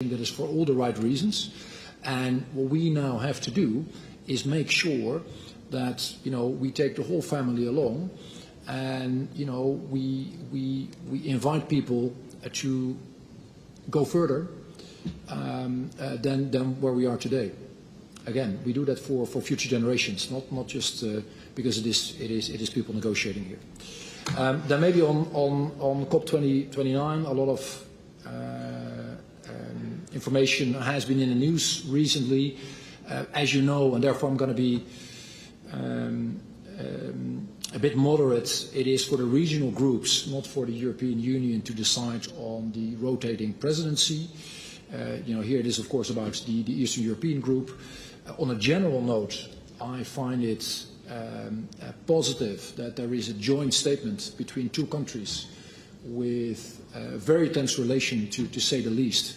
that is for all the right reasons. And what we now have to do is make sure that, we take the whole family along, and, we invite people to go further than where we are today. Again, we do that for future generations, not just because it is people negotiating here. Then maybe on COP29, a lot of information has been in the news recently, as you know, and therefore I'm going to be a bit moderate. It is for the regional groups, not for the European Union, to decide on the rotating presidency. Here it is, of course, about the Eastern European group. On a general note, I find it positive that there is a joint statement between two countries with a very tense relation, to say the least,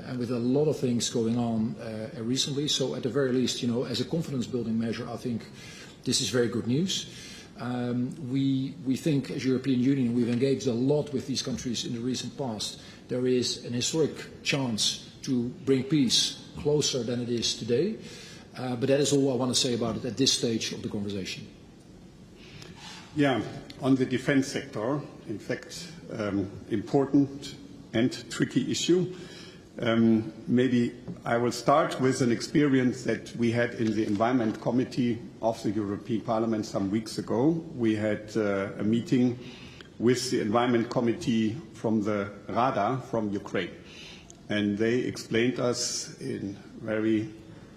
and with a lot of things going on recently. So at the very least, as a confidence-building measure, I think this is very good news. We think, as European Union, we've engaged a lot with these countries in the recent past. There is an historic chance to bring peace closer than it is today. But that is all I want to say about it at this stage of the conversation. Yeah, on the defense sector, in fact, important and tricky issue. Maybe I will start with an experience that we had in the Environment Committee of the European Parliament some weeks ago. We had a meeting with the Environment Committee from the Rada from Ukraine. And they explained us in very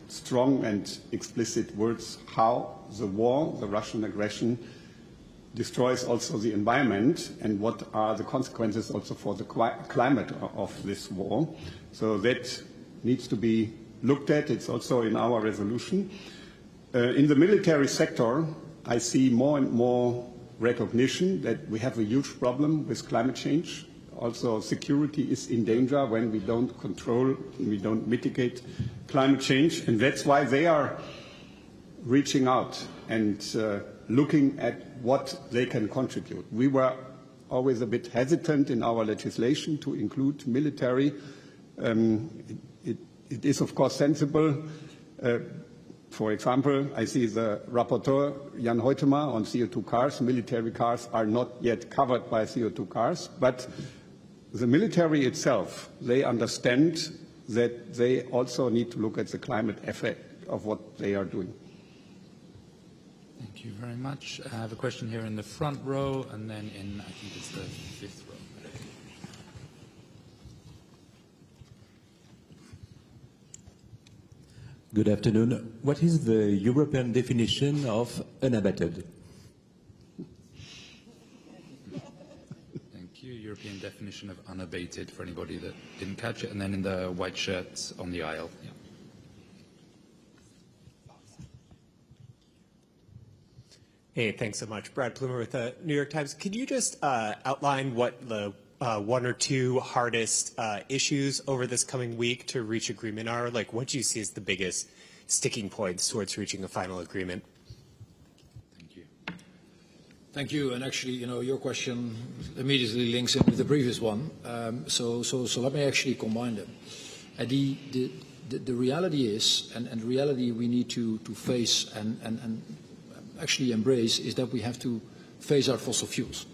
strong and explicit words how the war, the Russian aggression, destroys also the environment and what are the consequences also for the climate of this war. So that needs to be looked at. It's also in our resolution. In the military sector, I see more and more recognition that we have a huge problem with climate change. Also, security is in danger when we don't control, we don't mitigate climate change, and that's why they are reaching out and looking at what they can contribute. We were always a bit hesitant in our legislation to include military. It is, of course, sensible. For example, I see the rapporteur, Jan Huitema, on CO2 cars. Military cars are not yet covered by CO2 cars, but the military itself, they understand that they also need to look at the climate effect of what they are doing. Thank you very much. I have a question here in the front row, and then in, I think it's the fifth row. Good afternoon. What is the European definition of unabated? European definition of unabated for anybody that didn't catch it, and then in the white shirts on the aisle. Yeah. Hey, thanks so much. Brad Plumer with the New York Times. Could you just outline what the one or two hardest issues over this coming week to reach agreement are? Like, what do you see as the biggest sticking points towards reaching a final agreement? Thank you. And actually, your question immediately links in with the previous one. So let me actually combine them. The reality is, and the reality we need to face and actually embrace, is that we have to phase out fossil fuels.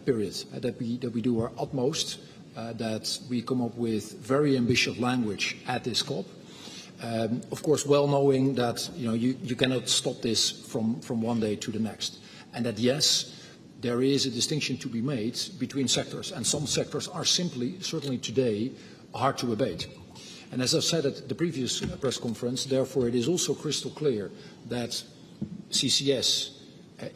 Period. That we do our utmost, that we come up with very ambitious language at this COP. Of course, well knowing that you cannot stop this from one day to the next, and that yes, there is a distinction to be made between sectors, and some sectors are certainly today, hard to abate. And as I said at the previous press conference, therefore it is also crystal clear that CCS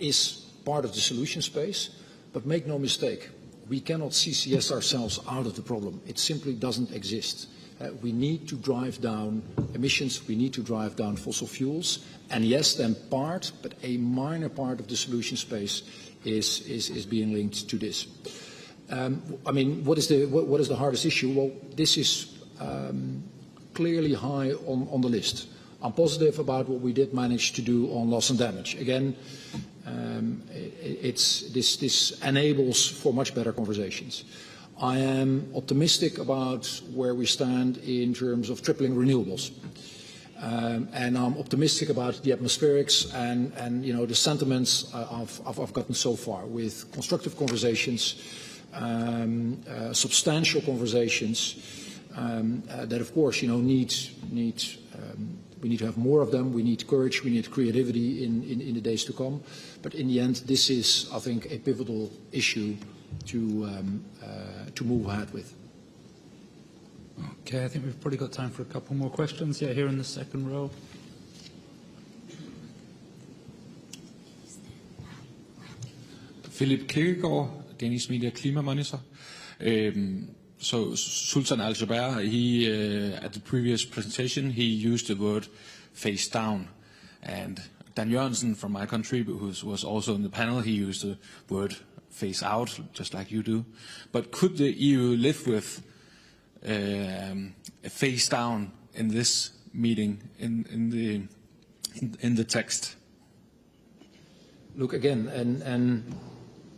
is part of the solution space, but make no mistake, we cannot CCS ourselves out of the problem. It simply doesn't exist. We need to drive down emissions, we need to drive down fossil fuels, and yes, then part, but a minor part of the solution space is being linked to this. I mean, what is the hardest issue? Well, this is clearly high on the list. I'm positive about what we did manage to do on loss and damage. Again, this enables for much better conversations. I am optimistic about where we stand in terms of tripling renewables. And I'm optimistic about the atmospherics and you know, the sentiments I've gotten so far with constructive conversations, substantial conversations that, of course, you know, we need to have more of them. We need courage. We need creativity in the days to come. But in the end, this is, I think, a pivotal issue to move ahead with. Okay, I think we've probably got time for a couple more questions. Yeah, here in the second row. Philip Kirkegaard, Danish Media Klima Monitor. So Sultan Al-Jaber, he at the previous presentation, he used the word face down. And Dan Jørgensen from my country, who was also in the panel, he used the word face out, just like you do. But could the EU live with a face down in this meeting, in the text? Look, again, and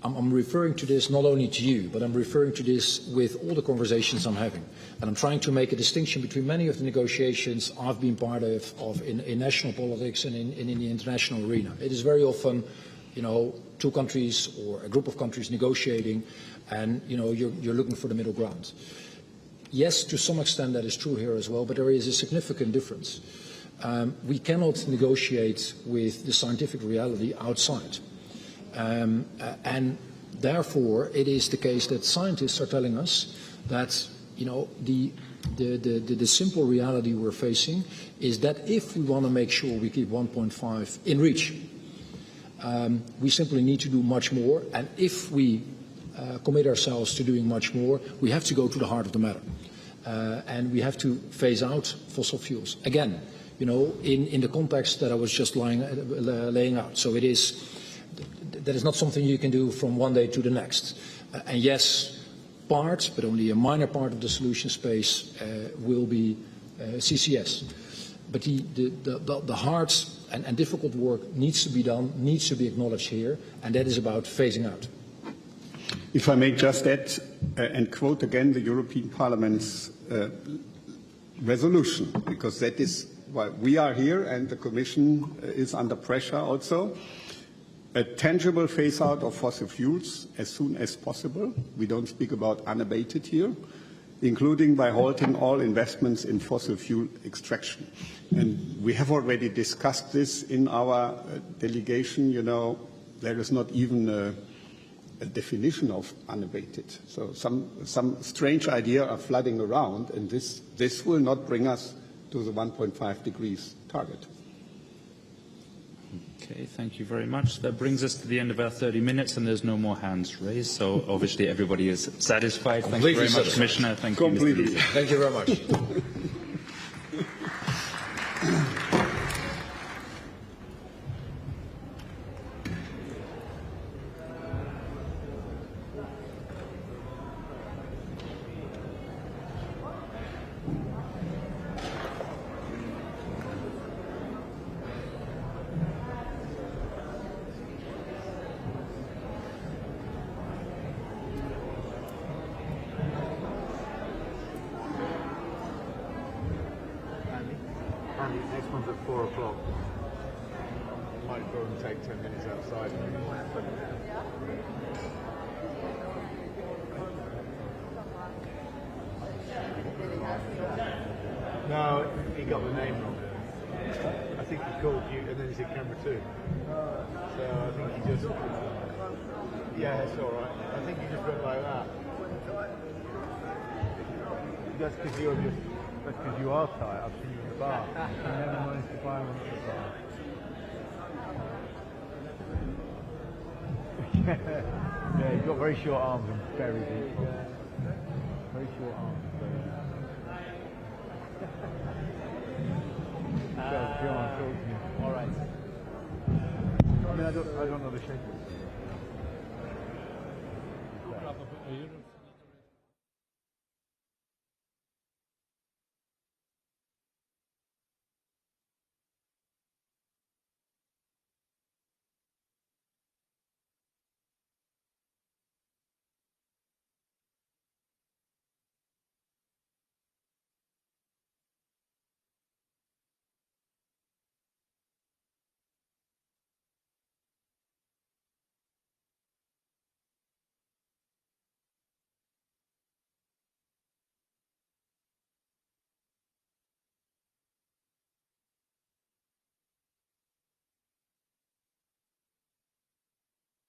I'm referring to this not only to you, but I'm referring to this with all the conversations I'm having. And I'm trying to make a distinction between many of the negotiations I've been part of in national politics and in the international arena. It is very often, you know, two countries or a group of countries negotiating, and, you know, you're looking for the middle ground. Yes, to some extent that is true here as well, but there is a significant difference. We cannot negotiate with the scientific reality outside. And therefore, it is the case that scientists are telling us that, you know, the simple reality we're facing is that if we want to make sure we keep 1.5 in reach, we simply need to do much more. And if we commit ourselves to doing much more, we have to go to the heart of the matter. And we have to phase out fossil fuels. Again, you know, in the context that I was just laying out. So it is, that is not something you can do from one day to the next. And yes, part, but only a minor part of the solution space will be CCS. But the hard and difficult work needs to be done, needs to be acknowledged here, and that is about phasing out. If I may just add and quote again the European Parliament's resolution, because that is why we are here and the Commission is under pressure also. A tangible phase-out of fossil fuels as soon as possible. We don't speak about unabated here, including by halting all investments in fossil fuel extraction. And we have already discussed this in our delegation. You know, there is not even a definition of unabated. So some strange idea are flooding around, and this will not bring us to the 1.5 degrees target. Okay, thank you very much. That brings us to the end of our 30 minutes, and there's no more hands raised. So obviously everybody is satisfied. Thank you very much, Commissioner. Thank you, Mr. Lise. Thank you very much. Next one's at 4 o'clock. Might go and take 10 minutes outside. No, he got the name wrong. I think he called you and then he said camera 2. So I think he just... Yeah, it's alright. I think he just went like that. That's because you're just... That's because you are tight. I've seen you in the bar. You never managed to buy one at the bar. Yeah, you've got very short arms and very deep. Very short arms and very deep. John, talk to me. All right. I mean, I don't know the shape of it.